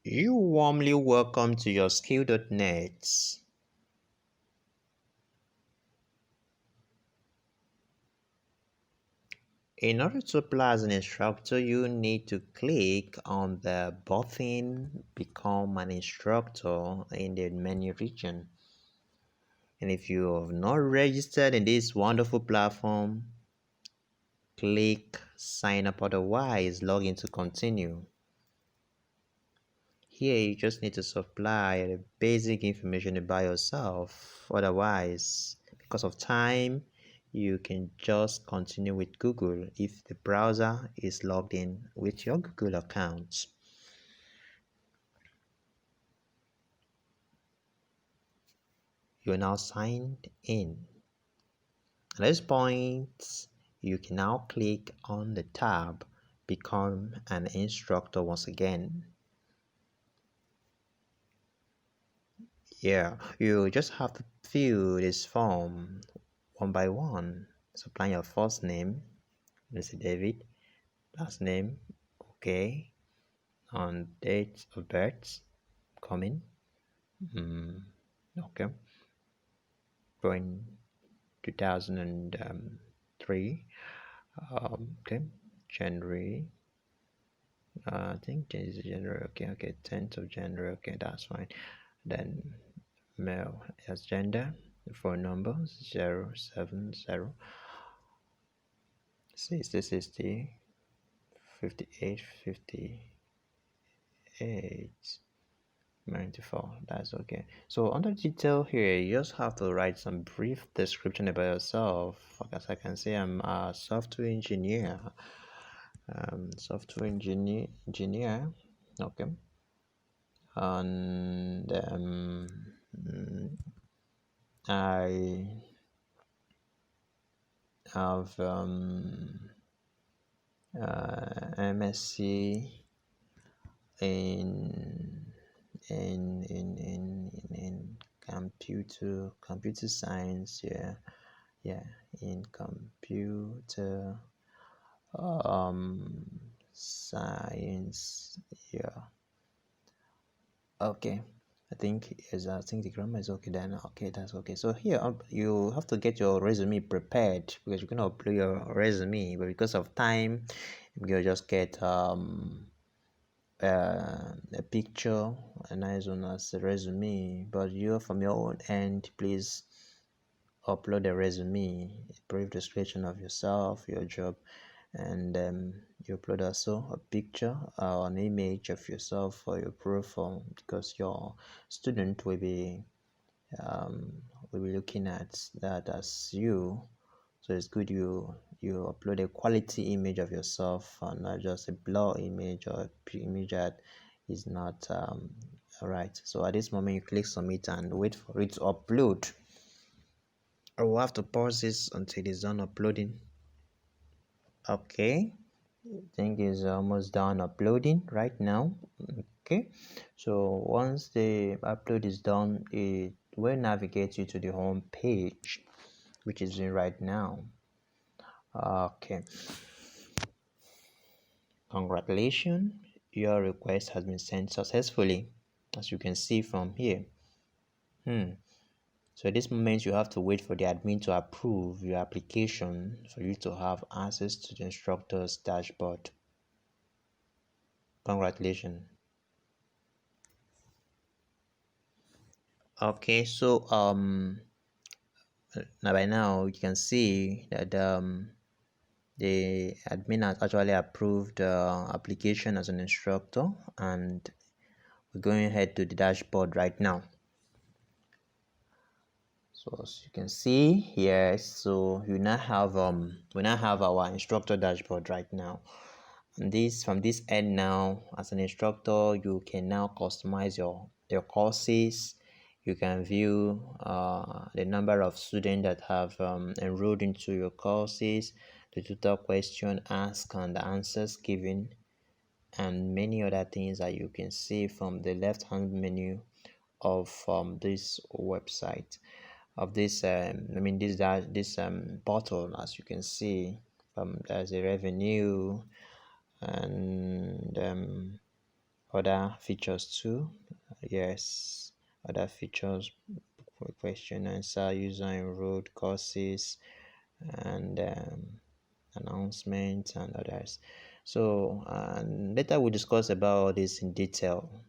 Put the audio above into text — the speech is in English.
You warmly welcome to your skill.net. In order to apply as an instructor, you need to click on the button Become an Instructor in the menu region. And if you have not registered in this wonderful platform, click Sign Up, otherwise log in to continue. Here you just need to supply the basic information about yourself. Otherwise, because of time, you can just continue with Google if the browser is logged in with your Google account. You're now signed in. At this point, you can now click on the tab Become an Instructor once again. Yeah, you just have to fill this form one by one. Supply your first name, Mr. David, last name, okay, and date of birth, coming, okay, going 2003, okay, January, I think this is January, okay, 10th of January, okay, that's fine. Then male as gender, phone number 070 60 58 58 94. That's okay. So under detail here, you just have to write some brief description about yourself. As I can say, I'm a software engineer. Software engineer. Okay. And I have MSc in in computer science, yeah, in computer science, yeah, okay. I think the grammar is okay then. Okay, that's okay. So here you have to get your resume prepared because you're gonna upload your resume, but because of time, you'll just get a picture, a nice one as a resume. But you, from your own end, please upload a resume, a brief description of yourself, your job, and you upload also a picture or an image of yourself for your profile, because your student will be looking at that as you. So it's good you upload a quality image of yourself, and not just a blur image or a image that is not all right. So at this moment, you click submit and wait for it to upload. I will have to pause this until it's done uploading. Okay, I think it's almost done uploading right now. Okay, so once the upload is done, it will navigate you to the home page, which is in right now. Okay, congratulations, your request has been sent successfully, as you can see from here. So at this moment, you have to wait for the admin to approve your application for you to have access to the instructor's dashboard. Congratulations. Okay, so now by now you can see that the admin has actually approved the application as an instructor, and we're going ahead to the dashboard right now. So as you can see here, so we now have our instructor dashboard right now. And this, from this end now, as an instructor, you can now customize your courses. You can view the number of students that have enrolled into your courses, the total question asked and the answers given, and many other things that you can see from the left hand menu of this website, of this this portal. As you can see, there's a revenue, and other features too. Yes, other features, question answer, user enrolled courses, and announcements and others. So later we'll discuss about all this in detail.